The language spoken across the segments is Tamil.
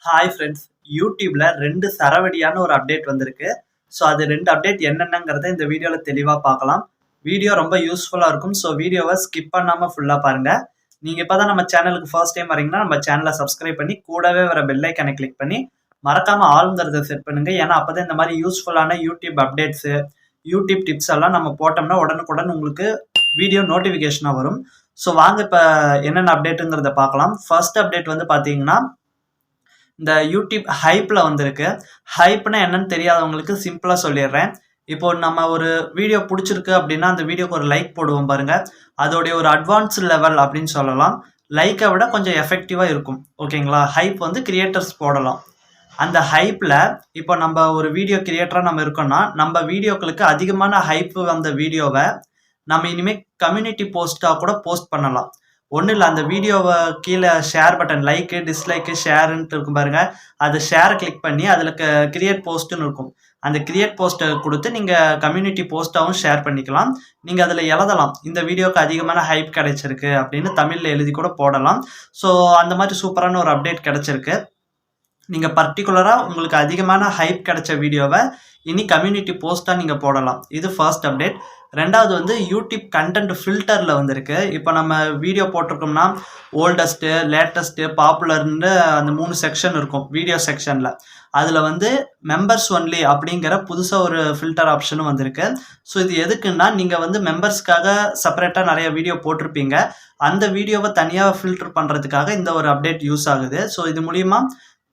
ஹாய் ஃப்ரெண்ட்ஸ், யூடியூப்ல 2 சரவெடியான ஒரு அப்டேட் வந்திருக்கு. ஸோ அது 2 அப்டேட் என்னென்னங்கிறத இந்த வீடியோவில் தெளிவாக பார்க்கலாம். வீடியோ ரொம்ப யூஸ்ஃபுல்லாக இருக்கும். ஸோ வீடியோவை ஸ்கிப் பண்ணாமல் ஃபுல்லாக பாருங்கள். நீங்கள் இப்போ தான் நம்ம சேனலுக்கு ஃபர்ஸ்ட் டைம் வரீங்கன்னா நம்ம சேனலை சப்ஸ்கிரைப் பண்ணி கூடவே வர பெல் ஐக்கனை கிளிக் பண்ணி மறக்காமல் ஆளுங்கிறத செட் பண்ணுங்க. ஏன்னா அப்போ தான் இந்த மாதிரி யூஸ்ஃபுல்லான யூடியூப் அப்டேட்ஸு, யூடியூப் டிப்ஸ் எல்லாம் நம்ம போட்டோம்னா உடனுக்குடன் உங்களுக்கு வீடியோ நோட்டிஃபிகேஷனாக வரும். ஸோ வாங்க இப்போ என்னென்ன அப்டேட்டுங்கிறத பார்க்கலாம். ஃபர்ஸ்ட் அப்டேட் வந்து பார்த்தீங்கன்னா, இந்த யூடியூப் ஹைப்ல வந்திருக்கு. ஹைப்னா என்னன்னு தெரியாதவங்களுக்கு சிம்பிளா சொல்லிடுறேன். இப்போ நம்ம ஒரு வீடியோ பிடிச்சிருக்கு அப்படின்னா அந்த வீடியோக்கு ஒரு லைக் போடுவோம் பாருங்க. அதோடைய ஒரு அட்வான்ஸ்டு லெவல் அப்படின்னு சொல்லலாம். லைக்கை விட கொஞ்சம் எஃபெக்டிவா இருக்கும். ஓகேங்களா? ஹைப் வந்து கிரியேட்டர்ஸ் போடலாம். அந்த ஹைப்ல இப்போ நம்ம ஒரு வீடியோ கிரியேட்டரா நம்ம இருக்கோம்னா நம்ம வீடியோக்களுக்கு அதிகமான ஹைப் வந்த வீடியோவை நம்ம இனிமேல் கம்யூனிட்டி போஸ்டா கூட போஸ்ட் பண்ணலாம். ஒன்றும் இல்லை, அந்த வீடியோவை கீழே ஷேர் பட்டன், லைக்கு, டிஸ்லைக்கு, ஷேருன்ட்டு இருக்கும் பாருங்க. அது ஷேரை கிளிக் பண்ணி அதில் கிரியேட் போஸ்ட்டுன்னு இருக்கும். அந்த கிரியேட் போஸ்ட்டை கொடுத்து நீங்கள் கம்யூனிட்டி போஸ்ட்டாகவும் ஷேர் பண்ணிக்கலாம். நீங்கள் அதில் எழுதலாம், இந்த வீடியோவுக்கு அதிகமான ஹைப் கிடைச்சிருக்கு அப்படின்னு தமிழில் எழுதி கூட போடலாம். ஸோ அந்த மாதிரி சூப்பரான ஒரு அப்டேட் கிடைச்சிருக்கு. நீங்கள் பர்டிகுலராக உங்களுக்கு அதிகமான ஹைப் கிடைச்ச வீடியோவை இனி கம்யூனிட்டி போஸ்ட்டாக நீங்கள் போடலாம். இது ஃபர்ஸ்ட் அப்டேட். ரெண்டாவது வந்து யூடியூப் கண்டென்ட் ஃபில்டரில் வந்திருக்கு. இப்போ நம்ம வீடியோ போட்டிருக்கோம்னா ஓல்டஸ்ட்டு, லேட்டஸ்ட்டு, பாப்புலர்னு அந்த 3 செக்ஷன் இருக்கும் வீடியோ செக்ஷனில். அதில் வந்து மெம்பர்ஸ் ஒன்லி அப்படிங்கிற புதுசாக ஒரு ஃபில்டர் ஆப்ஷனும் வந்திருக்கு. ஸோ இது எதுக்குன்னா, நீங்கள் வந்து மெம்பர்ஸ்க்காக செப்பரேட்டாக நிறைய வீடியோ போட்டிருப்பீங்க. அந்த வீடியோவை தனியாக ஃபில்டர் பண்ணுறதுக்காக இந்த ஒரு அப்டேட் யூஸ் ஆகுது. ஸோ இது மூலிமா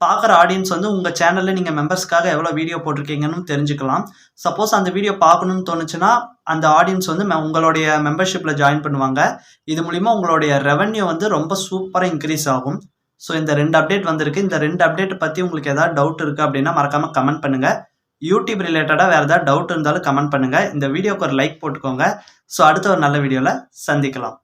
பார்க்குற ஆடியன்ஸ் வந்து உங்கள் சேனலில் நீங்கள் மெம்பர்ஸ்க்காக எவ்வளோ வீடியோ போட்டிருக்கீங்கன்னு தெரிஞ்சுக்கலாம். சப்போஸ் அந்த வீடியோ பார்க்கணுன்னு தோணுச்சுன்னா அந்த ஆடியன்ஸ் வந்து உங்களுடைய மெம்பர்ஷிப்பில் ஜாயின் பண்ணுவாங்க. இது மூலிமா உங்களுடைய ரெவன்யூ வந்து ரொம்ப சூப்பராக இன்க்ரீஸ் ஆகும். ஸோ இந்த 2 அப்டேட் வந்திருக்கு. இந்த 2 அப்டேட் பற்றி உங்களுக்கு ஏதாவது டவுட் இருக்குது அப்படின்னா மறக்காமல் கமெண்ட் பண்ணுங்கள். யூடியூப் ரிலேட்டடாக வேறு ஏதாவது டவுட் இருந்தாலும் கமெண்ட் பண்ணுங்கள். இந்த வீடியோக்கு ஒரு லைக் போட்டுக்கோங்க. ஸோ அடுத்த ஒரு நல்ல வீடியோவில் சந்திக்கலாம்.